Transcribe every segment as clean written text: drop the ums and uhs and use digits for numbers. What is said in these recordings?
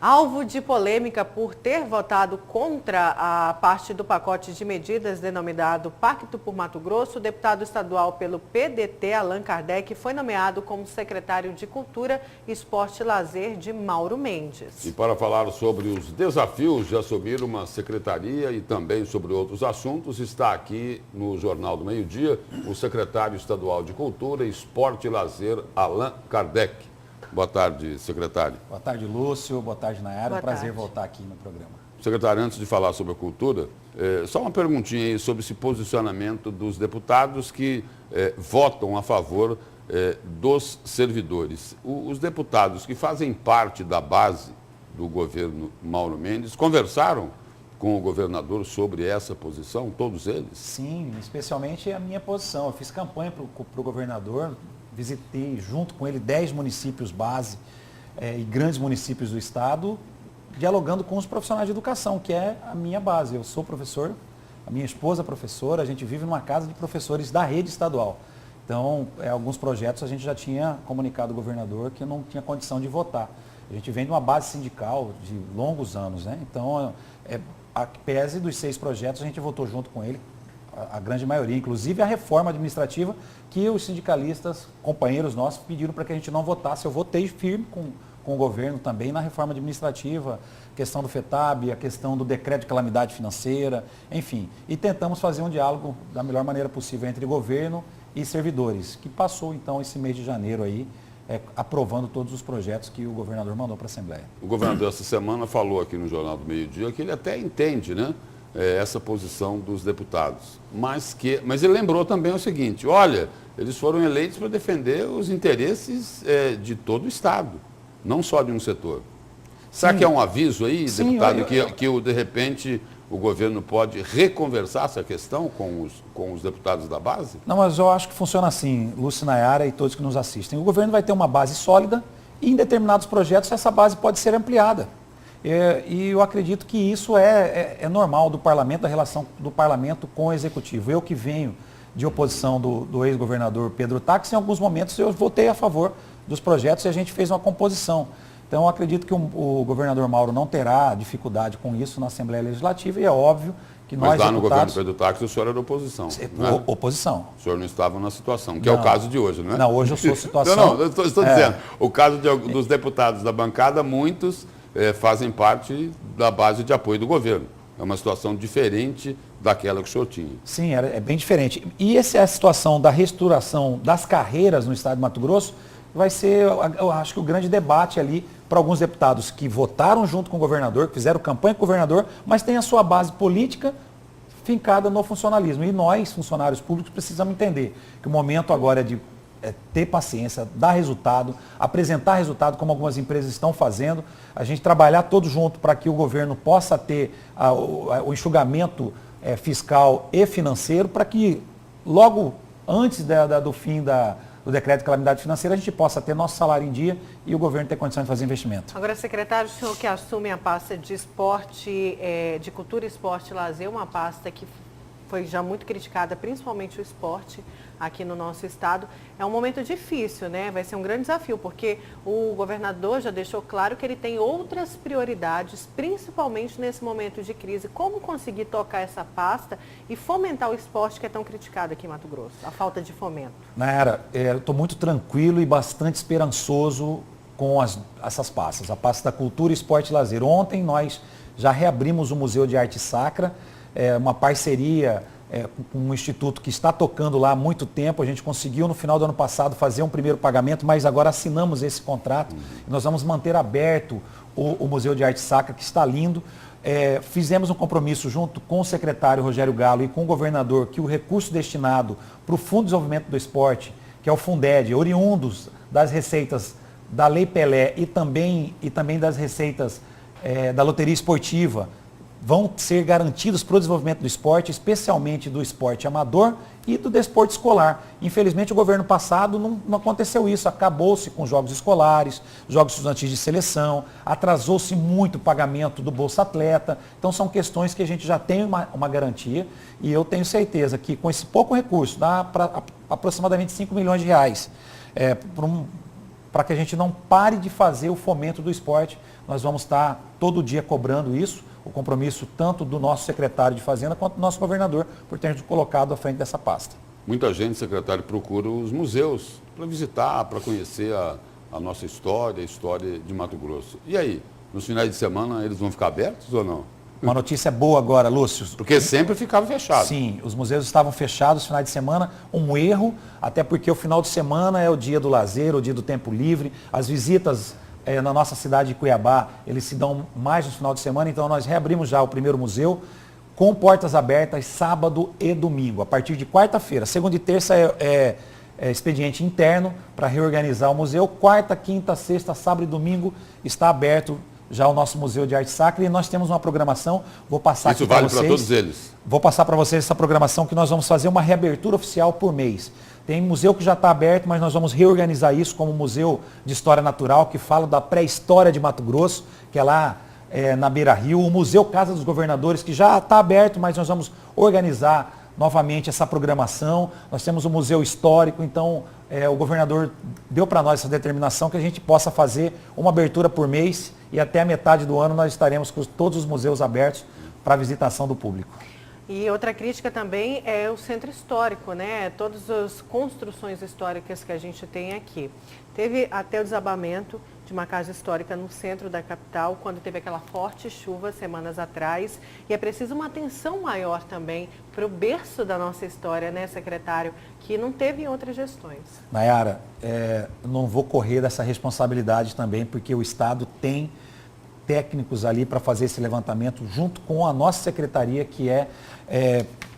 Alvo de polêmica por ter votado contra a parte do pacote de medidas denominado Pacto por Mato Grosso, o deputado estadual pelo PDT, Allan Kardec, foi nomeado como secretário de Cultura, Esporte e Lazer de Mauro Mendes. E para falar sobre os desafios de assumir uma secretaria e também sobre outros assuntos, está aqui no Jornal do Meio-Dia o secretário estadual de Cultura, Esporte e Lazer, Allan Kardec. Boa tarde, secretário. Boa tarde, Lúcio. Boa tarde, Nayara. Boa Prazer tarde. voltar aqui no programa. Secretário, antes de falar sobre a cultura, só uma perguntinha aí sobre esse posicionamento dos deputados que votam a favor dos servidores. Os deputados que fazem parte da base do governo Mauro Mendes conversaram com o governador sobre essa posição, todos eles? Sim, especialmente a minha posição. Eu fiz campanha para o governador, visitei junto com ele 10 municípios base e grandes municípios do estado, dialogando com os profissionais de educação, que é a minha base. Eu sou professor, a minha esposa é professora, a gente vive numa casa de professores da rede estadual. Então, alguns projetos a gente já tinha comunicado ao governador que não tinha condição de votar. A gente vem de uma base sindical de longos anos, né? Então, a pese dos 6 projetos, a gente votou junto com ele, a grande maioria, inclusive a reforma administrativa que os sindicalistas, companheiros nossos, pediram para que a gente não votasse. Eu votei firme com o governo também na reforma administrativa, questão do FETAB, a questão do decreto de calamidade financeira, enfim. E tentamos fazer um diálogo da melhor maneira possível entre governo e servidores, que passou então esse mês de janeiro aí, aprovando todos os projetos que o governador mandou para a Assembleia. O governador essa semana falou aqui no Jornal do Meio-Dia que ele até entende, né, essa posição dos deputados, mas ele lembrou também o seguinte: olha, eles foram eleitos para defender os interesses de todo o Estado, não só de um setor. Será que é um aviso aí, sim, deputado, que de repente o governo pode reconversar essa questão com os deputados da base? Não, mas eu acho que funciona assim, Lúcio, Nayara e todos que nos assistem. O governo vai ter uma base sólida e em determinados projetos essa base pode ser ampliada. E eu acredito que isso é normal do parlamento, da relação do parlamento com o executivo. Eu que venho de oposição do ex-governador Pedro Táxi, em alguns momentos eu votei a favor dos projetos e a gente fez uma composição. Então eu acredito que o governador Mauro não terá dificuldade com isso na Assembleia Legislativa e é óbvio que nós, mas lá deputados, no governo Pedro Táxi o senhor era oposição, né? Oposição. O senhor não estava na situação, que é o caso de hoje, não é? Não, hoje eu sou situação... Não, eu estou dizendo, o caso dos deputados da bancada, muitos fazem parte da base de apoio do governo. É uma situação diferente daquela que o senhor tinha. Sim, é bem diferente. E essa é a situação da reestruturação das carreiras no estado de Mato Grosso, vai ser, eu acho que o grande debate ali para alguns deputados que votaram junto com o governador, que fizeram campanha com o governador, mas tem a sua base política fincada no funcionalismo. E nós, funcionários públicos, precisamos entender que o momento agora é de ter paciência, dar resultado, apresentar resultado como algumas empresas estão fazendo, a gente trabalhar todos juntos para que o governo possa ter o enxugamento fiscal e financeiro, para que logo antes do fim do decreto de calamidade financeira a gente possa ter nosso salário em dia e o governo ter condições de fazer investimento. Agora, secretário, o senhor que assume a pasta de esporte, de cultura, esporte e lazer, uma pasta que foi já muito criticada, principalmente o esporte aqui no nosso estado. É um momento difícil, né? Vai ser um grande desafio, porque o governador já deixou claro que ele tem outras prioridades, principalmente nesse momento de crise. Como conseguir tocar essa pasta e fomentar o esporte que é tão criticado aqui em Mato Grosso? A falta de fomento. Nayara, eu estou muito tranquilo e bastante esperançoso com essas pastas. A pasta da cultura, esporte e lazer. Ontem nós já reabrimos o Museu de Arte Sacra, uma parceria com um instituto que está tocando lá há muito tempo. A gente conseguiu no final do ano passado fazer um primeiro pagamento, mas agora assinamos esse contrato. Nós vamos manter aberto o Museu de Arte Sacra, que está lindo. Fizemos um compromisso junto com o secretário Rogério Galo e com o governador que o recurso destinado para o Fundo de Desenvolvimento do Esporte, que é o Funded, oriundos das receitas da Lei Pelé e também das receitas da loteria esportiva, vão ser garantidos para o desenvolvimento do esporte, especialmente do esporte amador e do desporto escolar. Infelizmente, o governo passado não aconteceu isso, acabou-se com jogos escolares, jogos estudantis de seleção, atrasou-se muito o pagamento do Bolsa Atleta. Então, são questões que a gente já tem uma garantia e eu tenho certeza que com esse pouco recurso, dá para aproximadamente 5 milhões de reais, para que a gente não pare de fazer o fomento do esporte nós vamos estar todo dia cobrando isso, o compromisso tanto do nosso secretário de Fazenda quanto do nosso governador por ter nos colocado à frente dessa pasta. Muita gente, secretário, procura os museus para visitar, para conhecer a nossa história, a história de Mato Grosso. E aí, nos finais de semana eles vão ficar abertos ou não? Uma notícia boa agora, Lúcio. Porque sempre ficava fechado. Sim, os museus estavam fechados no final de semana, um erro, até porque o final de semana é o dia do lazer, o dia do tempo livre. As visitas na nossa cidade de Cuiabá, eles se dão mais no final de semana, então nós reabrimos já o primeiro museu com portas abertas sábado e domingo, a partir de quarta-feira. Segunda e terça é expediente interno para reorganizar o museu. Quarta, quinta, sexta, sábado e domingo está aberto já o nosso Museu de Arte Sacra e nós temos uma programação, vou passar Isso aqui para vale vocês. para todos eles? Vou passar para vocês essa programação que nós vamos fazer uma reabertura oficial por mês. Tem museu que já está aberto, mas nós vamos reorganizar isso como Museu de História Natural, que fala da pré-história de Mato Grosso, que é lá na Beira Rio. O Museu Casa dos Governadores, que já está aberto, mas nós vamos organizar novamente essa programação. Nós temos o Museu Histórico, então o governador deu para nós essa determinação que a gente possa fazer uma abertura por mês e até a metade do ano nós estaremos com todos os museus abertos para visitação do público. E outra crítica também é o centro histórico, né? Todas as construções históricas que a gente tem aqui. Teve até o desabamento de uma casa histórica no centro da capital, quando teve aquela forte chuva semanas atrás. E é preciso uma atenção maior também para o berço da nossa história, né, secretário, que não teve em outras gestões. Nayara, não vou correr dessa responsabilidade também, porque o Estado tem técnicos ali para fazer esse levantamento junto com a nossa secretaria, que é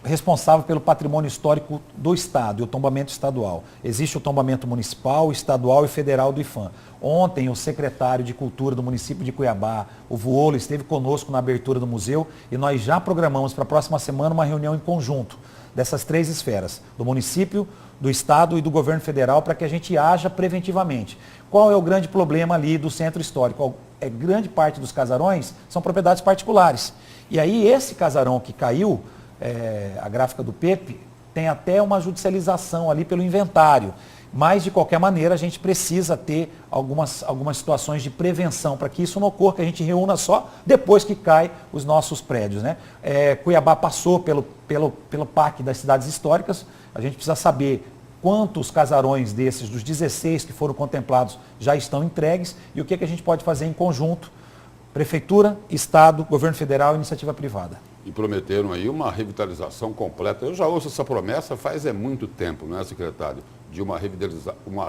responsável pelo patrimônio histórico do Estado e o tombamento estadual. Existe o tombamento municipal, estadual e federal do IPHAN. Ontem, o secretário de Cultura do município de Cuiabá, o Vuolo, esteve conosco na abertura do museu e nós já programamos para a próxima semana uma reunião em conjunto dessas três esferas, do município, do Estado e do governo federal, para que a gente haja preventivamente. Qual é o grande problema ali do centro histórico? Grande parte dos casarões são propriedades particulares. E aí esse casarão que caiu, a gráfica do Pepe, tem até uma judicialização ali pelo inventário. Mas, de qualquer maneira, a gente precisa ter algumas situações de prevenção para que isso não ocorra, que a gente reúna só depois que cai os nossos prédios, né? Cuiabá passou pelo PAC das cidades históricas, a gente precisa saber quantos casarões desses, dos 16 que foram contemplados, já estão entregues e o que a gente pode fazer em conjunto, Prefeitura, Estado, Governo Federal e Iniciativa Privada. E prometeram aí uma revitalização completa. Eu já ouço essa promessa faz muito tempo, não é, secretário? De uma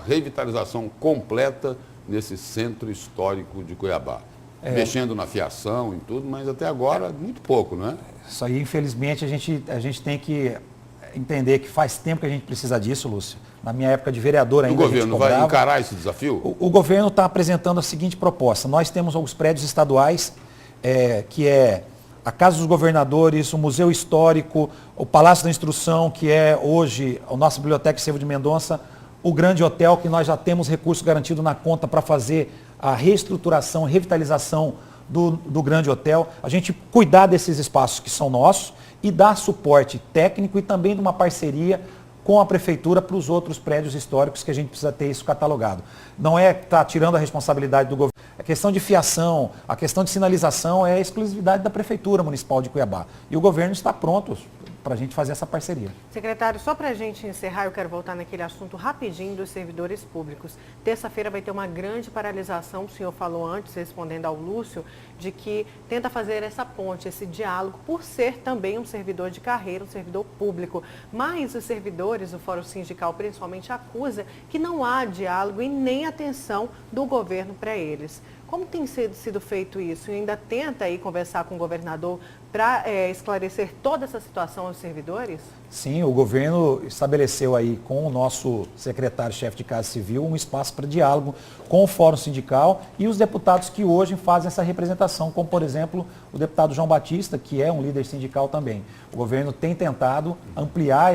revitalização completa nesse centro histórico de Cuiabá. Mexendo na fiação e tudo, mas até agora muito pouco, não é? Isso aí, infelizmente, a gente tem que entender que faz tempo que a gente precisa disso, Lúcio. Na minha época de vereador ainda. O governo vai encarar esse desafio? O governo está apresentando a seguinte proposta. Nós temos os prédios estaduais, que é a Casa dos Governadores, o Museu Histórico, o Palácio da Instrução, que é hoje a nossa Biblioteca Estevão de Mendonça, o Grande Hotel, que nós já temos recurso garantido na conta para fazer a reestruturação, revitalização do Grande Hotel. A gente cuidar desses espaços que são nossos e dar suporte técnico e também de uma parceria com a Prefeitura para os outros prédios históricos que a gente precisa ter isso catalogado. Não é estar tirando a responsabilidade do governo. A questão de fiação, a questão de sinalização é a exclusividade da Prefeitura Municipal de Cuiabá. E o governo está pronto para a gente fazer essa parceria. Secretário, só para a gente encerrar, eu quero voltar naquele assunto rapidinho dos servidores públicos. Terça-feira vai ter uma grande paralisação, o senhor falou antes, respondendo ao Lúcio, de que tenta fazer essa ponte, esse diálogo, por ser também um servidor de carreira, um servidor público. Mas os servidores, o Fórum Sindical principalmente, acusa que não há diálogo e nem atenção do governo para eles. Como tem sido feito isso? E ainda tenta aí conversar com o governador para esclarecer toda essa situação aos servidores? Sim, o governo estabeleceu aí com o nosso secretário-chefe de Casa Civil um espaço para diálogo com o Fórum Sindical e os deputados que hoje fazem essa representação, como por exemplo o deputado João Batista, que é um líder sindical também. O governo tem tentado ampliar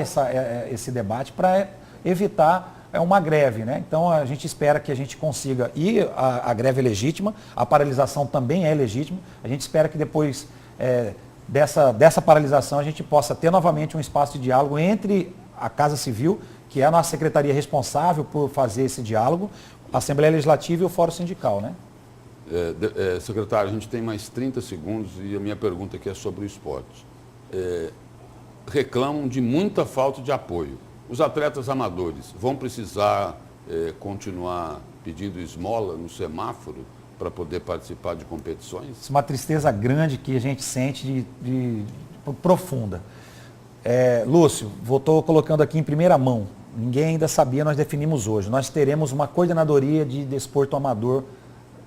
esse debate para evitar uma greve, né? Então a gente espera que a gente consiga, e a greve é legítima, a paralisação também é legítima, a gente espera que depois dessa paralisação a gente possa ter novamente um espaço de diálogo entre a Casa Civil, que é a nossa secretaria responsável por fazer esse diálogo, a Assembleia Legislativa e o Fórum Sindical, né? Secretário, a gente tem mais 30 segundos e a minha pergunta aqui é sobre o esporte. Reclamam de muita falta de apoio. Os atletas amadores vão precisar continuar pedindo esmola no semáforo para poder participar de competições? Isso é uma tristeza grande que a gente sente profunda. Lúcio, estou colocando aqui em primeira mão. Ninguém ainda sabia, nós definimos hoje. Nós teremos uma coordenadoria de desporto amador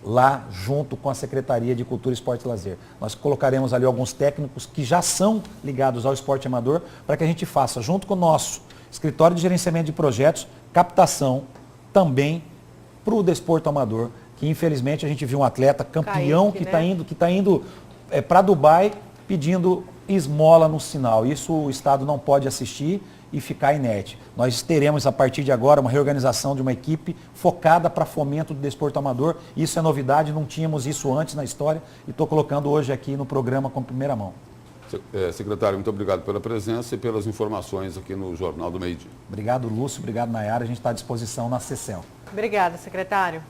lá junto com a Secretaria de Cultura, Esporte e Lazer. Nós colocaremos ali alguns técnicos que já são ligados ao esporte amador para que a gente faça, junto com o nosso escritório de gerenciamento de projetos, captação também para o desporto amador, que infelizmente a gente viu um atleta campeão que está indo para Dubai pedindo esmola no sinal. Isso o Estado não pode assistir e ficar inerte. Nós teremos, a partir de agora, uma reorganização de uma equipe focada para fomento do desporto amador. Isso é novidade, não tínhamos isso antes na história e estou colocando hoje aqui no programa com primeira mão. Secretário, muito obrigado pela presença e pelas informações aqui no Jornal do Meio Dia. Obrigado, Lúcio. Obrigado, Nayara. A gente está à disposição na CECEL. Obrigada, secretário.